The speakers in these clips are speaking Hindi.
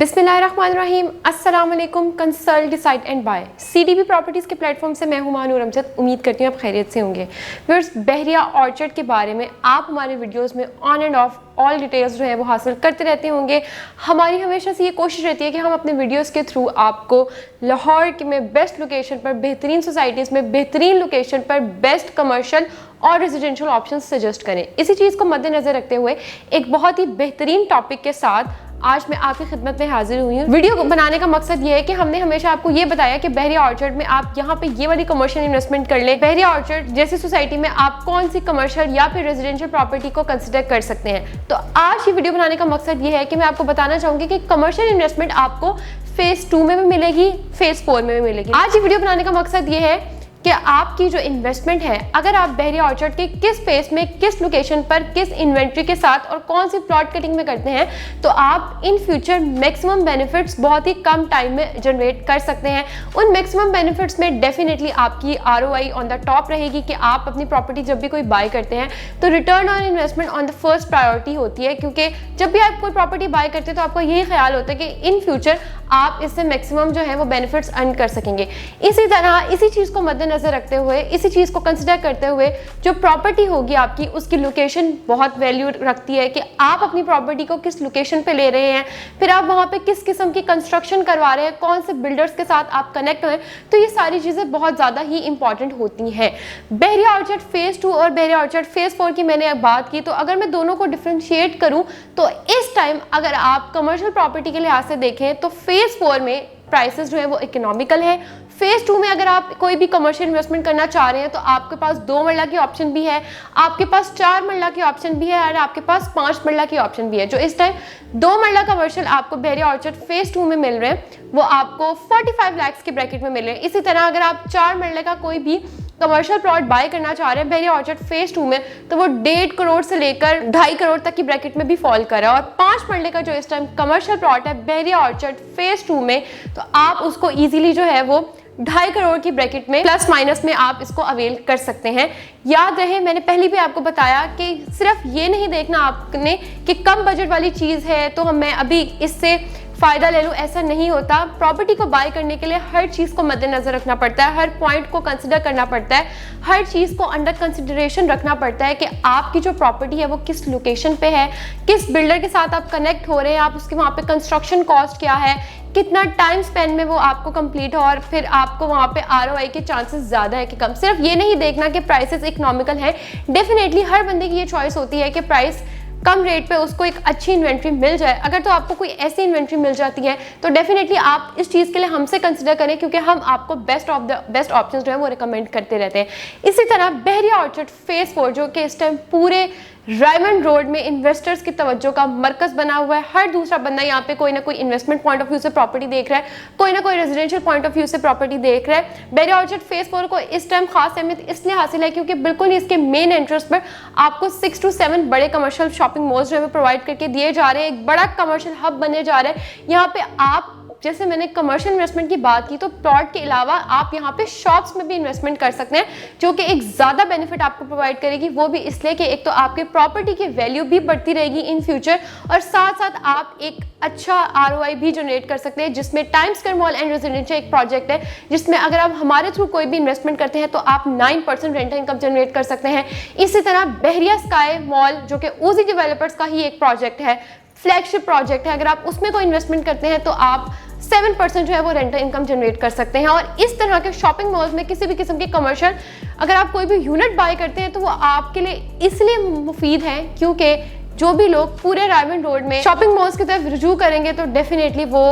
बिस्मिल्लाहिर्रहमानिर्रहीम, अस्सलाम वालेकुम। Consult decide and buy CDB properties के प्लेटफॉर्म से मैं हूं मानूर अमजद। उम्मीद करती हूँ आप खैरियत से होंगे। व्यूअर्स, बहरिया ऑर्चर्ड के बारे में आप हमारे वीडियोस में on end of all details जो है वो हासिल करते रहते होंगे। हमारी हमेशा से ये कोशिश रहती है कि हम अपने वीडियोस के थ्रू आपको लाहौर में बेस्ट लोकेशन पर, बेहतरीन सोसाइटीज़ में, बेहतरीन लोकेशन पर बेस्ट कमर्शियल और रेजिडेंशियल ऑप्शंस सजेस्ट करें। इसी चीज़ को मद्देनजर रखते हुए एक बहुत ही बेहतरीन टॉपिक के साथ आज मैं आपकी खिदमत में हाजिर हुई हूँ। वीडियो बनाने का मकसद ये है कि हमने हमेशा आपको ये बताया कि बहरिया ऑर्चर्ड में आप यहाँ पे ये वाली कमर्शियल इन्वेस्टमेंट कर लें। बहरिया ऑर्चर्ड जैसी सोसाइटी में आप कौन सी कमर्शियल या फिर रेजिडेंशियल प्रॉपर्टी को कंसिडर कर सकते हैं। तो आज ये वीडियो बनाने का मकसद ये है कि मैं आपको बताना चाहूँगी कि कमर्शियल इन्वेस्टमेंट आपको फेज 2 में भी मिलेगी, फेज 4 में भी मिलेगी। आज ये वीडियो बनाने का मकसद ये है कि आपकी जो इन्वेस्टमेंट है, अगर आप बहरिया ऑर्चर्ड के किस फेस में, किस लोकेशन पर, किस इन्वेंट्री के साथ और कौन सी प्लॉट कटिंग में करते हैं, तो आप इन फ्यूचर मैक्सिमम बेनिफिट्स बहुत ही कम टाइम में जनरेट कर सकते हैं। उन मैक्सिमम बेनिफिट्स में डेफिनेटली आपकी ROI ऑन द टॉप रहेगी कि आप अपनी प्रॉपर्टी जब भी कोई बाय करते हैं तो return on investment on the first priority होती है, क्योंकि जब भी आप कोई प्रॉपर्टी बाय करते हैं तो आपको यही ख्याल होता है कि इन फ्यूचर आप इससे मैक्सिमम जो है वो बेनिफिट्स अर्न कर सकेंगे। इसी तरह इसी चीज़ को मद्देनजर रखते हुए, इसी चीज़ को कंसिडर करते हुए, जो प्रॉपर्टी होगी आपकी उसकी लोकेशन बहुत वैल्यू रखती है कि आप अपनी प्रॉपर्टी को किस लोकेशन पे ले रहे हैं, फिर आप वहाँ पे किस किस्म की कंस्ट्रक्शन करवा रहे हैं, कौन से बिल्डर्स के साथ आप कनेक्ट हुए, तो ये सारी चीज़ें बहुत ज़्यादा ही इंपॉर्टेंट होती हैं। बहरिया ऑर्चर्ड फेज 2 और बहरिया ऑर्चर्ड फेज 4 की मैंने बात की, तो अगर मैं दोनों को डिफ्रेंशिएट करूँ तो इस टाइम अगर आप कमर्शियल प्रॉपर्टी के लिहाज से देखें तो फेज 4 में प्राइसेस जो है वो इकोनॉमिकल है। फेज 2 में अगर आप कोई भी कमर्शियल इन्वेस्टमेंट करना चाह रहे हैं तो आपके पास 2 मरला की ऑप्शन भी है, आपके पास 4 मरला की ऑप्शन भी है और आपके पास 5 मरला की ऑप्शन भी है। जो इस टाइम 2 मरला कमर्शियल आपको बहरिया ऑर्चर्ड फेज 2 में मिल रहे हैं वो आपको 45 लाख के ब्रैकेट में मिल रहे हैं। इसी तरह अगर आप 4 मरले का कोई भी कमर्शियल प्लॉट बाय करना चाह रहे हैं बहरिया ऑर्चर्ड फेज 2 में, तो वो 1.5 करोड़ से लेकर 2.5 करोड़ तक की ब्रैकेट में भी फॉल कर रहा है। और 5 मरले का जो इस टाइम कमर्शियल प्लॉट है बहरिया ऑर्चर्ड फेज 2 में, तो आप उसको इजीली जो है वो 2.5 करोड़ की ब्रैकेट में प्लस माइनस में आप इसको अवेल कर सकते हैं। याद रहे, मैंने पहले भी आपको बताया कि सिर्फ ये नहीं देखना आपने कि कम बजट वाली चीज़ है तो मैं अभी इससे फ़ायदा ले लूँ, ऐसा नहीं होता। प्रॉपर्टी को बाय करने के लिए हर चीज़ को मद्देनजर रखना पड़ता है, हर पॉइंट को कंसिडर करना पड़ता है, हर चीज़ को अंडर कंसिडरेशन रखना पड़ता है कि आपकी जो प्रॉपर्टी है वो किस लोकेशन पे है, किस बिल्डर के साथ आप कनेक्ट हो रहे हैं, आप उसके वहाँ पे कंस्ट्रक्शन कॉस्ट क्या है, कितना टाइम स्पेन में वो आपको कंप्लीट हो और फिर आपको वहाँ पे ROI के चांसेस ज़्यादा है कि कम। सिर्फ ये नहीं देखना कि प्राइसेस इकोनॉमिकल हैं। डेफिनेटली हर बंदे की ये चॉइस होती है कि प्राइस कम रेट पे उसको एक अच्छी इन्वेंट्री मिल जाए। अगर तो आपको कोई ऐसी इन्वेंट्री मिल जाती है तो डेफिनेटली आप इस चीज़ के लिए हमसे कंसिडर करें, क्योंकि हम आपको best of the best options जो है वो रिकमेंड करते रहते हैं। इसी तरह बहरिया ऑर्चर्ड फेज 4 जो कि इस टाइम पूरे रायमंड रोड में इन्वेस्टर्स की तवज्जो का मरकज़ बना हुआ है। हर दूसरा बंदा यहाँ पे कोई ना कोई इन्वेस्टमेंट पॉइंट ऑफ व्यू से प्रॉपर्टी देख रहा है, कोई ना कोई रेजिडेंशियल पॉइंट ऑफ व्यू से प्रॉपर्टी देख रहा है। बहरिया ऑर्चर्ड फेज 4 को इस टाइम खास अहमियत इसलिए हासिल है क्योंकि बिल्कुल इसके मेन एंट्रेंस पर आपको 6 से 7 बड़े कमर्शियल शॉपिंग मॉल्स जो है प्रोवाइड करके दिए जा रहे हैं। एक बड़ा कमर्शियल हब बनने जा रहा है। यहाँ पे आप, जैसे मैंने कमर्शियल इन्वेस्टमेंट की बात की, तो प्लॉट के अलावा आप यहाँ पे शॉप्स में भी इन्वेस्टमेंट कर सकते हैं, जो कि एक ज़्यादा बेनिफिट आपको प्रोवाइड करेगी। वो भी इसलिए कि एक तो आपके प्रॉपर्टी की वैल्यू भी बढ़ती रहेगी इन फ्यूचर, और साथ साथ आप एक अच्छा ROI भी जनरेट कर सकते हैं, जिसमें time square mall and residential एक प्रोजेक्ट है जिसमें अगर आप हमारे थ्रू कोई भी इन्वेस्टमेंट करते हैं तो आप 9% रेंटल इनकम जनरेट कर सकते हैं। इसी तरह बहरिया स्काई मॉल जो कि ओजी डेवलपर्स का ही एक प्रोजेक्ट है, फ्लैगशिप प्रोजेक्ट है, अगर आप उसमें कोई इन्वेस्टमेंट करते हैं तो आप 7% जो है वो रेंटल इनकम जनरेट कर सकते हैं। और इस तरह के शॉपिंग मॉल्स में किसी भी किस्म के कमर्शियल अगर आप कोई भी यूनिट बाय करते हैं तो वो आपके लिए इसलिए मुफीद है क्योंकि जो भी लोग पूरे रायमंड रोड में शॉपिंग मॉल्स की तरफ रुजू करेंगे तो डेफिनेटली वो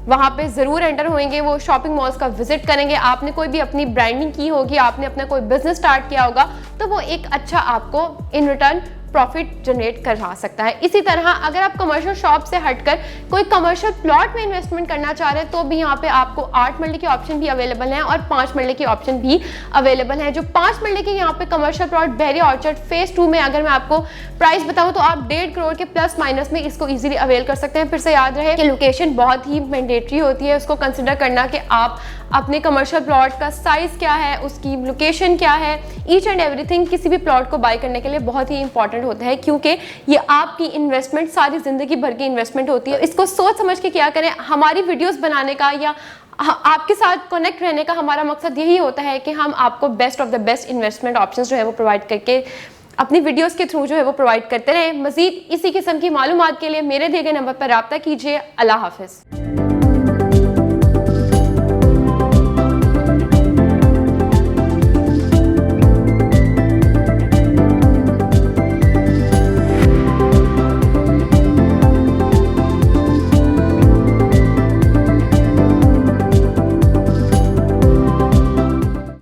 वहाँ पे ज़रूर एंटर होंगे, वो शॉपिंग मॉल्स का विजिट करेंगे। आपने कोई भी अपनी ब्रांडिंग की होगी, आपने अपना कोई बिजनेस स्टार्ट किया होगा, तो वो एक अच्छा आपको इन रिटर्न प्रॉफिट जनरेट करा सकता है। इसी तरह अगर आप कमर्शियल शॉप से हटकर कोई कमर्शियल प्लॉट में इन्वेस्टमेंट करना चाह रहे हैं तो भी यहाँ पे आपको 8 मरले की ऑप्शन भी अवेलेबल है और 5 मरले की ऑप्शन भी अवेलेबल है। जो 5 मरले के यहाँ पे कमर्शियल प्लॉट बहरिया ऑर्चर्ड फेज 2 में अगर मैं आपको प्राइस बताऊँ तो आप 1.5 करोड़ के प्लस माइनस में इसको ईजिली अवेल कर सकते हैं। फिर से याद रहे कि लोकेशन बहुत ही मैंडेटरी होती है, उसको कंसिडर करना कि आप अपने कमर्शियल प्लॉट का साइज़ क्या है, उसकी लोकेशन क्या है, ईच एंड एवरीथिंग किसी भी प्लॉट को बाय करने के लिए बहुत ही इंपॉर्टेंट होता है, क्योंकि ये आपकी इन्वेस्टमेंट सारी ज़िंदगी भर की इन्वेस्टमेंट होती है। इसको सोच समझ के क्या करें। हमारी वीडियोस बनाने का या आपके साथ कनेक्ट रहने का हमारा मकसद यही होता है कि हम आपको best of the best investment options जो है वो प्रोवाइड करके अपनी वीडियोस के थ्रू जो है वो प्रोवाइड करते रहें। मज़ीद इसी किस्म की मालूमात के लिए मेरे दिए गए नंबर पर रब्ता कीजिए। अल्लाह हाफ़िज़।